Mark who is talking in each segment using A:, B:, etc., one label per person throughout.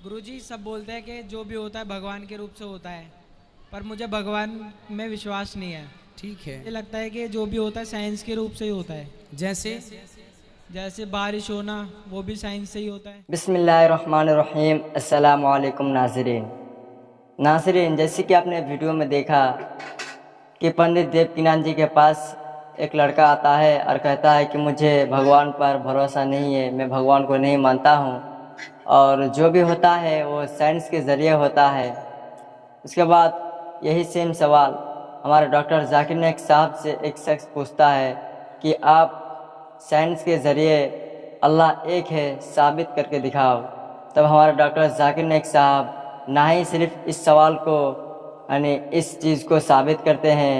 A: गुरुजी सब बोलते हैं कि जो भी होता है भगवान के रूप से होता है, पर मुझे भगवान में विश्वास नहीं है।
B: ठीक है।
A: मुझे लगता है कि जो भी होता है साइंस के रूप से ही होता है।
B: जैसे
A: जैसे बारिश होना, वो भी साइंस से ही होता है।
C: बिस्मिल्लाहिर्रहमानिर्रहीम। अस्सलामु अलैकुम नाज़रीन, जैसे कि आपने वीडियो में देखा कि पंडित देवकीनंद जी के पास एक लड़का आता है और कहता है कि मुझे भगवान पर भरोसा नहीं है, मैं भगवान को नहीं मानता हूँ और जो भी होता है वो साइंस के ज़रिए होता है। उसके बाद यही सेम सवाल हमारे डॉक्टर जाकिर नाइक साहब से एक शख्स पूछता है कि आप साइंस के ज़रिए अल्लाह एक है साबित करके दिखाओ। तब हमारे डॉक्टर जाकिर नाइक साहब ना ही सिर्फ इस सवाल को यानी इस चीज़ को साबित करते हैं,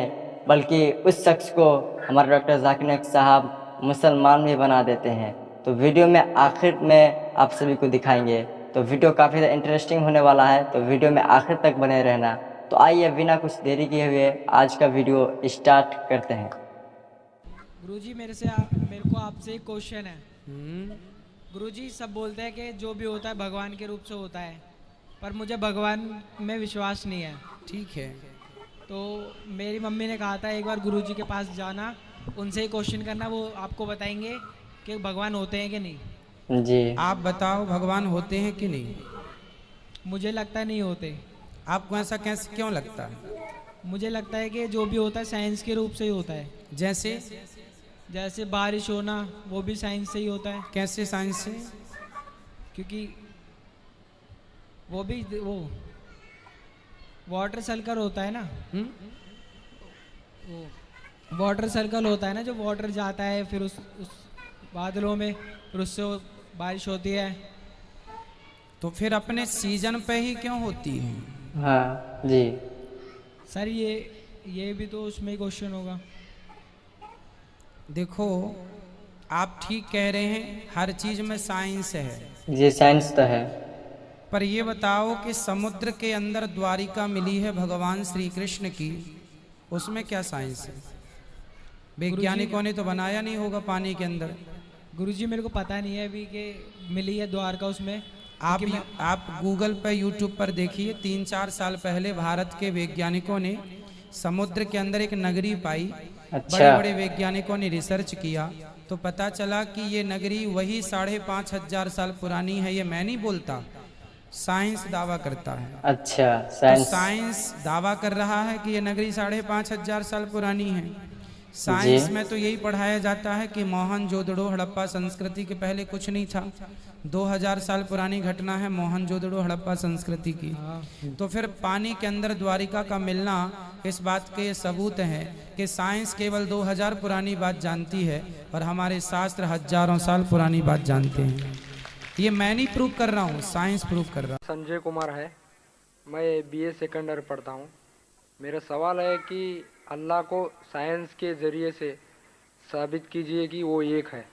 C: बल्कि उस शख्स को हमारे डॉक्टर जाकिर नाइक साहब मुसलमान भी बना देते हैं। तो वीडियो में आखिर में आप सभी को दिखाएंगे, तो वीडियो काफ़ी इंटरेस्टिंग होने वाला है, तो वीडियो में आखिर तक बने रहना। तो आइए बिना कुछ देरी किए हुए आज का वीडियो स्टार्ट करते हैं।
A: गुरुजी मेरे को आपसे एक क्वेश्चन है। गुरुजी सब बोलते हैं कि जो भी होता है भगवान के रूप से होता है, पर मुझे भगवान में विश्वास नहीं है।
B: ठीक है।
A: तो मेरी मम्मी ने कहा था एक बार गुरुजी के पास जाना, उनसे ही क्वेश्चन करना, वो आपको बताएंगे कि भगवान होते हैं कि नहीं।
C: जी
B: आप बताओ, भगवान होते हैं कि नहीं?
A: मुझे लगता है नहीं होते।
B: आपको ऐसा कैसे क्यों लगता है?
A: मुझे लगता है कि जो भी होता है साइंस के रूप से ही होता है।
B: जैसे
A: जैसे बारिश होना, वो भी साइंस से ही होता है।
B: कैसे साइंस से?
A: क्योंकि वो वाटर सर्कल होता है ना। वो वाटर सर्कल होता है ना, जो वाटर जाता है फिर उस बादलों में, फिर उससे वो बारिश होती है।
B: तो फिर अपने सीजन पे ही क्यों होती है?
C: हाँ जी
A: सर ये भी तो उसमें ही क्वेश्चन होगा।
B: देखो, आप ठीक कह रहे हैं, हर चीज में साइंस है,
C: जी साइंस तो है।
B: पर ये बताओ कि समुद्र के अंदर द्वारिका मिली है भगवान श्री कृष्ण की, उसमें क्या साइंस है? वैज्ञानिकों ने तो बनाया नहीं होगा पानी के अंदर।
A: गुरुजी मेरे को पता नहीं है अभी कि मिली है द्वारका उसमें।
B: आप गूगल पर यूट्यूब पर देखिए, 3-4 साल पहले भारत के वैज्ञानिकों ने समुद्र के अंदर एक नगरी पाई।
C: अच्छा।
B: बड़े बड़े वैज्ञानिकों ने रिसर्च किया तो पता चला कि ये नगरी वही 5,500 साल पुरानी है। ये मैं नहीं बोलता, साइंस दावा करता है।
C: अच्छा
B: तो साइंस दावा कर रहा है कि ये नगरी 5,500 साल पुरानी है। साइंस में तो यही पढ़ाया जाता है कि मोहनजोदड़ो हड़प्पा संस्कृति के पहले कुछ नहीं था। 2000 साल पुरानी घटना है मोहनजोदड़ो हड़प्पा संस्कृति की। तो फिर पानी के अंदर द्वारिका का मिलना इस बात के सबूत है कि साइंस केवल 2000 पुरानी बात जानती है और हमारे शास्त्र हजारों साल पुरानी बात जानते हैं। ये मैं नहीं प्रूव कर रहा हूँ, साइंस प्रूव कर रहा है।
D: संजय कुमार है, मैं बीए सेकंड ईयर पढ़ता हूँ। मेरा सवाल है कि अल्लाह को साइंस के ज़रिए से साबित कीजिए कि वो एक है।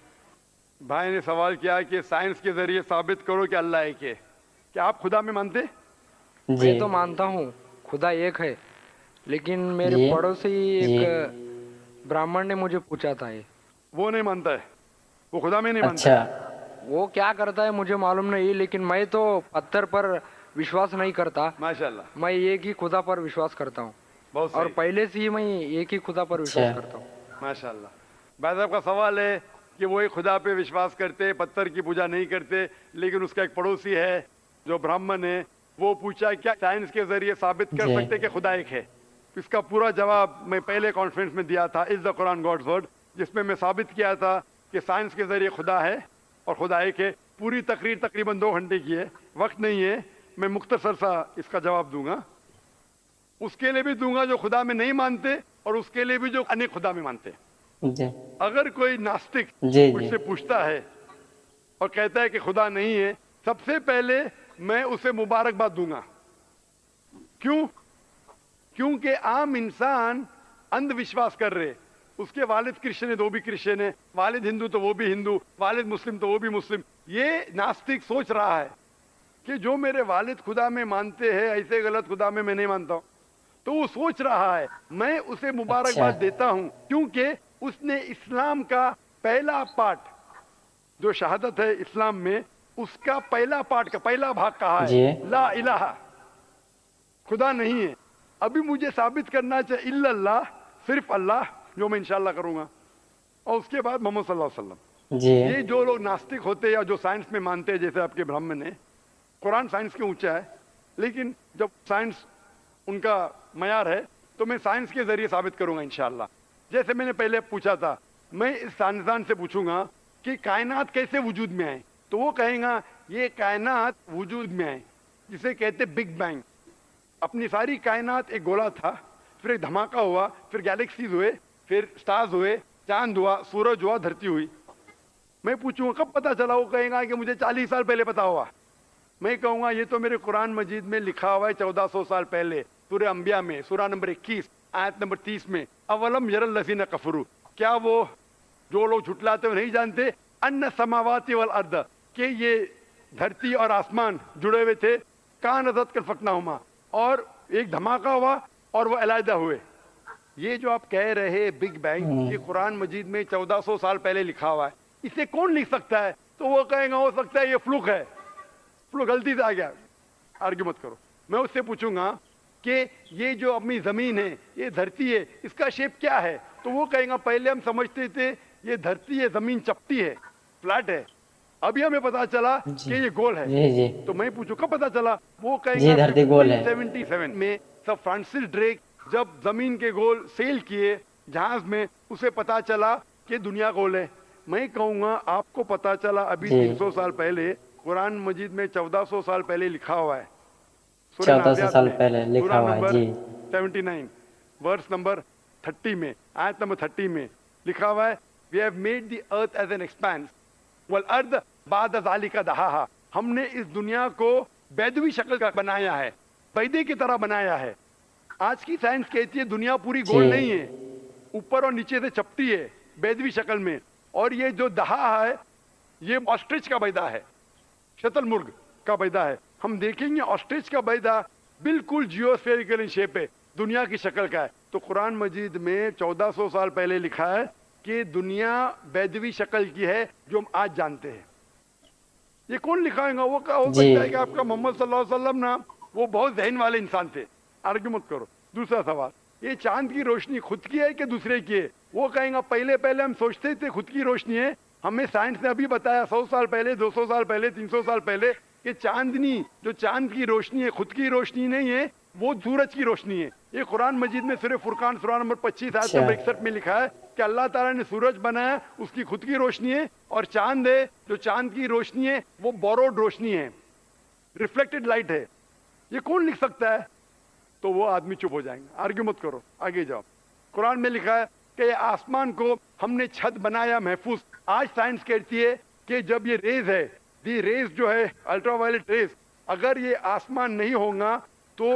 E: भाई ने सवाल किया कि साइंस के जरिए साबित करो कि अल्लाह एक है। क्या आप खुदा में मानते?
D: मैं तो मानता हूँ खुदा एक है, लेकिन मेरे पड़ोसी एक ब्राह्मण ने मुझे पूछा था ये।
E: वो नहीं मानता है, वो खुदा में नहीं मानता है।
C: अच्छा।
D: वो क्या करता है मुझे मालूम नहीं, लेकिन मैं तो पत्थर पर विश्वास नहीं करता।
E: माशाल्लाह,
D: मैं एक ही खुदा पर विश्वास करता हूँ
E: बहुत
D: और
E: सही।
D: पहले से ही मैं एक ही खुदा पर विश्वास करता हूँ।
E: माशाल्लाह। भाई साहब का सवाल है कि वो एक खुदा पे विश्वास करते, पत्थर की पूजा नहीं करते, लेकिन उसका एक पड़ोसी है जो ब्राह्मण है, वो पूछा क्या साइंस के जरिए साबित कर सकते कि खुदा एक है। इसका पूरा जवाब मैं पहले कॉन्फ्रेंस में दिया था, is the Quran God's word, जिसमें मैं साबित किया था कि साइंस के जरिए खुदा है और खुदा एक है। पूरी तकरीर तकरीबन 2 घंटे की है, वक्त नहीं है, मैं मुख्तसर सा इसका जवाब दूंगा। उसके लिए भी दूंगा जो खुदा में नहीं मानते और उसके लिए भी जो अनेक खुदा में मानते। अगर कोई नास्तिक मुझसे पूछता है और कहता है कि खुदा नहीं है, सबसे पहले मैं उसे मुबारकबाद दूंगा। क्यों? क्योंकि आम इंसान अंधविश्वास कर रहे। उसके वालिद क्रिश्चियन है तो वो भी क्रिश्चियन है, वालिद हिंदू तो वो भी हिंदू, वालिद मुस्लिम तो वो भी मुस्लिम। ये नास्तिक सोच रहा है कि जो मेरे वालिद खुदा में मानते हैं, ऐसे गलत खुदा में मैं नहीं मानता हूँ। तो वो सोच रहा है, मैं उसे मुबारकबाद देता हूँ क्योंकि उसने इस्लाम का पहला पार्ट जो शहादत है इस्लाम में, उसका पहला पार्ट का पहला भाग कहा
C: जी।
E: है ला इलाहा, खुदा नहीं है। अभी मुझे साबित करना चाहिए इल्लल्लाह, सिर्फ अल्लाह, जो मैं इंशाल्लाह करूंगा, और उसके बाद मोहम्मद सल्लल्लाहु अलैहि वसल्लम।
C: जी।
E: ये जो लोग नास्तिक होते हैं या जो साइंस में मानते हैं, जैसे आपके ब्राह्मण है, कुरान साइंस के ऊंचा है, लेकिन जब साइंस उनका मयार है तो मैं साइंस के जरिए साबित करूंगा इंशाल्लाह। जैसे मैंने पहले पूछा था, मैं इस साइंसदान से पूछूंगा कि कायनात कैसे वजूद में आए, तो वो कहेगा ये कायनात वजूद में आए जिसे कहते बिग बैंग। अपनी सारी कायनात एक गोला था, फिर एक धमाका हुआ, फिर गैलेक्सीज हुए, फिर स्टार्स हुए, चांद हुआ, सूरज हुआ, धरती हुई। मैं पूछूंगा कब पता चला, वो कहेगा कि मुझे 40 साल पहले पता हुआ। मैं कहूंगा ये तो मेरे कुरान मजीद में लिखा हुआ है 1400 साल पहले, सूरह अंबिया में, सूरह नंबर 21 आयत नंबर 30 में, अवलम यरल लज़ीना कफरू, क्या वो जो लोग झुटलाते हुए नहीं जानते, अन्ना समावाति वल अर्द, कि ये धरती और आसमान जुड़े हुए थे, कान अज़त कल फकनाहुमा, और एक धमाका हुआ और वो अलहदा हुए। ये जो आप कह रहे बिग बैंग, ये कुरान मजीद में 1400 साल पहले लिखा हुआ है, इसे कौन लिख सकता है? तो वो कहेगा हो सकता है ये फ्लूक है, फ्लूक गलती से आ गया। आर्ग्यू मत करो। मैं उससे पूछूंगा कि ये जो अपनी जमीन है, ये धरती है, इसका शेप क्या है? तो वो कहेगा पहले हम समझते थे ये धरती है, जमीन चपटी है, फ्लैट है, अभी हमें पता चला कि ये गोल है।
C: जी जी।
E: तो मैं पूछूं कब पता चला? वो
C: जी,
E: कहेगा
C: धरती गोल है।
E: 1577 में सर फ्रांसिस ड्रेक जब जमीन के गोल सेल किए जहाज में, उसे पता चला कि दुनिया गोल है। मैं कहूंगा आपको पता चला अभी
C: जी।
E: 300 साल पहले, कुरान मजीद में 1400 साल पहले लिखा हुआ है।
C: 1400 साल पहले लिखा हुआ है। जी।
E: 79 वर्स नंबर 30 में, आयत नंबर 30 में लिखा हुआ है, we have made the earth as an expanse वल अर्द बाद ज़ालिका दहाहा, हमने इस दुनिया को बैदवी शक्ल का बनाया है, बैदे की तरह बनाया है। आज की साइंस कहती है दुनिया पूरी गोल
C: जी।
E: नहीं है, ऊपर और नीचे से चपटी है बैदवी शक्ल में, और ये जो दहा है ये ऑस्ट्रिच का बैदा है, शतलमुर्ग का बैदा है। हम देखेंगे ऑस्ट्रिच का बैदा बिल्कुल जियोस्फेरिकल इन शेप है, दुनिया की शक्ल का है। तो कुरान मजीद में 1400 साल पहले लिखा है कि दुनिया बैदवी शक्ल की है जो हम आज जानते हैं। ये कौन लिखाएगा? वो का हो सकता है कि आपका मोहम्मद सल्लल्लाहु अलैहि वसल्लम ना, वो बहुत ज़हन वाले इंसान थे। आर्ग्यू मत करो। दूसरा सवाल, ये चांद की रोशनी खुद की है कि दूसरे की है? वो कहेगा पहले पहले हम सोचते थे खुद की रोशनी है, हमें साइंस ने अभी बताया 100 साल पहले, 200 साल पहले, 300 साल पहले कि चांदनी, जो चांद की रोशनी है, खुद की रोशनी नहीं है, वो सूरज की रोशनी है। ये कुरान मजीद में सूरह फुरकान सूरह नंबर 25 आयत नंबर 61 में लिखा है कि अल्लाह ताला ने सूरज बनाया, उसकी खुद की रोशनी है, और चांद है, जो चांद की रोशनी है वो बोरोड रोशनी है, रिफ्लेक्टेड लाइट है। ये कौन लिख सकता है? तो वो आदमी चुप हो जाएंगे। आर्ग्यू मत करो, आगे जाओ। कुरान में लिखा है कि आसमान को हमने छत बनाया महफूज। आज साइंस कहती है कि जब ये रेज है, दी रेज जो है अल्ट्रावायलेट रेज, अगर ये आसमान नहीं होगा तो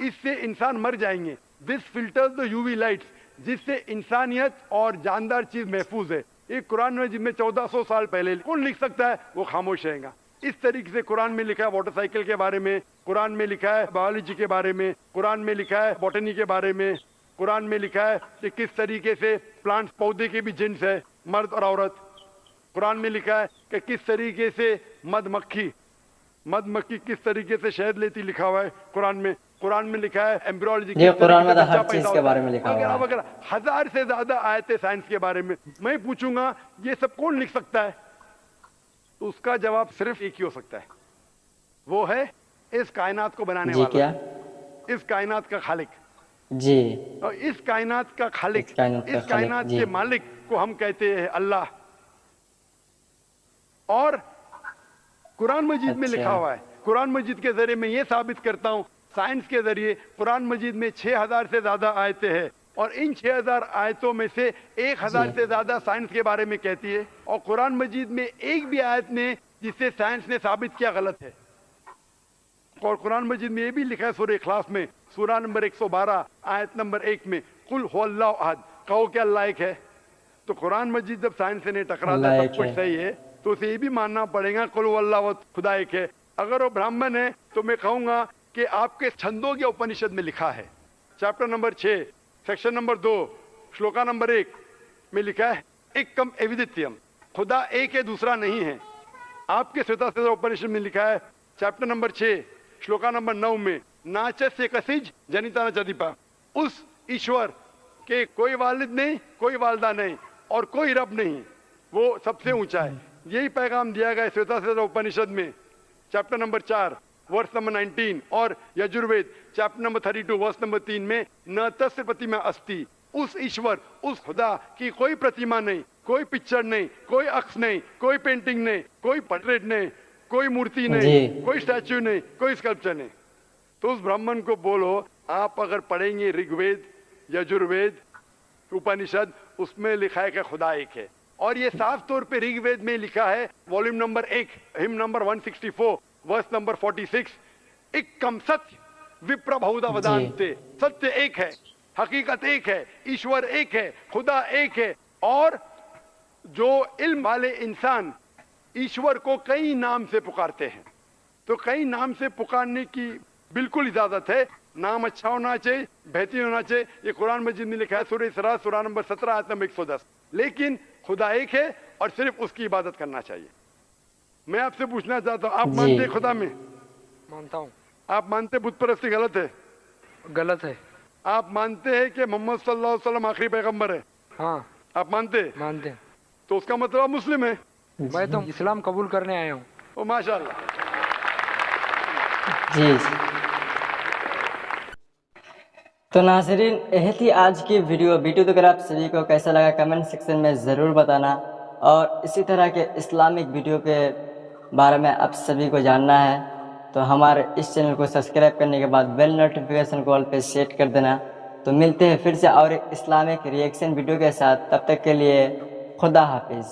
E: इससे इंसान मर जाएंगे। This filters the UV lights, जिससे इंसानियत और जानदार चीज महफूज है। एक कुरान में जिसमें 1400 साल पहले कौन लिख सकता है? वो खामोश रहेगा। इस तरीके से कुरान में लिखा है मोटरसाइकिल के बारे में, कुरान में लिखा है बायोलॉजी के बारे में, कुरान में लिखा है बॉटनी के बारे में, कुरान में लिखा है कि किस तरीके से प्लांट्स, पौधे के भी जिन्स है, मर्द और औरत। कुरान में लिखा है कि किस तरीके से मधुमक्खी किस तरीके से शहद लेती, लिखा हुआ है कुरान में। कुरान में लिखा है एम्ब्रियोलॉजी,
C: कुरान में तो हर चीज के बारे में लिखा हुआ है।
E: वगैरह 1000 से ज्यादा आयतें साइंस के बारे में। मैं पूछूंगा ये सब कौन लिख सकता है? तो उसका जवाब सिर्फ एक ही हो सकता है, वो है इस कायनात को बनाने
C: जी।
E: वाला।
C: क्या?
E: इस कायनात का खालिक।
C: जी।
E: और इस कायनात का खालिक, इस
C: खालिक,
E: कायनात
C: जी।
E: के मालिक को हम कहते हैं अल्लाह। और कुरान मजीद में लिखा हुआ है, कुरान मजीद के जरिए मैं ये साबित करता हूँ, साइंस के जरिए कुरान मजीद में 6000 से ज्यादा आयतें हैं, और इन 6000 आयतों में से 1000 से ज्यादा साइंस के बारे में कहती है, और कुरान मजीद में एक भी आयत ने जिसे साइंस ने साबित किया गलत है। और कुरान मजीद में ये भी लिखा है सूरह इखलास में, सूरह नंबर 112 आयत नंबर 1 में, कुल हुवल्लाहु अहद, कहो कि अल्लाह एक है। तो कुरान मजीद जब साइंस से नहीं टकराता, सब कुछ सही है, तो उसे ये भी मानना पड़ेगा कुल हुवल्लाहु अहद, खुदा एक है। अगर वो ब्राह्मण है तो मैं कहूंगा कि आपके छंदोग्य उपनिषद में लिखा है, chapter number 6 section number 2 shloka number 1 में लिखा है एकम एविदित्यम, खुदा एक है दूसरा नहीं है। आपके श्वेताश्वेतर उपनिषद में लिखा है चैप्टर नंबर 6 श्लोका नंबर 9 में, नाचस्य कसिज जनिता न चदीपा, उस ईश्वर के कोई वालिद नहीं, कोई वालदा नहीं और कोई रब नहीं, वो सबसे ऊंचा है। यही पैगाम दिया गया श्वेताश्वेतर उपनिषद में चैप्टर नंबर 4 वर्ष नंबर 19 और यजुर्वेद चैप्टर नंबर 32 वर्ष नंबर 3 में, न तस्य प्रतिमा अस्ति, उस ईश्वर, उस खुदा की कोई प्रतिमा नहीं, कोई पिक्चर नहीं, कोई अक्स नहीं, कोई पेंटिंग नहीं, कोई पोर्ट्रेट नहीं, कोई मूर्ति नहीं, कोई स्टैच्यू नहीं, कोई स्कल्पचर नहीं। तो उस ब्राह्मण को बोलो, आप अगर पढ़ेंगे ऋग्वेद, यजुर्वेद, उपनिषद, उसमें लिखा है कि खुदा एक है। और ये साफ तौर पे ऋग्वेद में लिखा है, volume number 1 hymn number 164 verse number 46, एकम सत्य विप्र बहुधा वदान्ते, सत्य एक है, हकीकत एक है, ईश्वर एक है, खुदा एक है। और जो इल्म वाले इंसान ईश्वर को कई नाम से पुकारते हैं, तो कई नाम से पुकारने की बिल्कुल इजाजत है। नाम अच्छा होना चाहिए, बेहतरीन होना चाहिए। ये कुरान मजीद में लिखा है सूरह इसरा सूरा नंबर 17 आयत नंबर 110। लेकिन खुदा एक है और सिर्फ उसकी इबादत करना चाहिए। मैं आपसे पूछना चाहता हूँ, आप मानते हैं खुदा में?
D: मानता हूँ।
E: आप मानते बुत परस्ती गलत है?
D: गलत है।
E: आप मानते हैं कि मोहम्मद सल्लल्लाहु अलैहि वसल्लम आखिरी पैगंबर है?
D: हाँ।
E: आप मानते हैं?
D: मानते हैं।
E: तो उसका मतलब आप मुस्लिम है?
D: मैं तो इस्लाम कबूल करने आया हूँ।
E: ओ माशाल्लाह
C: जी। तो नाज़रीन, यही थी आज की वीडियो तो अगर आप सभी को कैसा लगा कमेंट सेक्शन में ज़रूर बताना। और इसी तरह के इस्लामिक वीडियो के बारे में आप सभी को जानना है तो हमारे इस चैनल को सब्सक्राइब करने के बाद बेल नोटिफिकेशन को ऑल पे सेट कर देना। तो मिलते हैं फिर से और एक इस्लामिक रिएक्शन वीडियो के साथ, तब तक के लिए खुदा हाफिज़।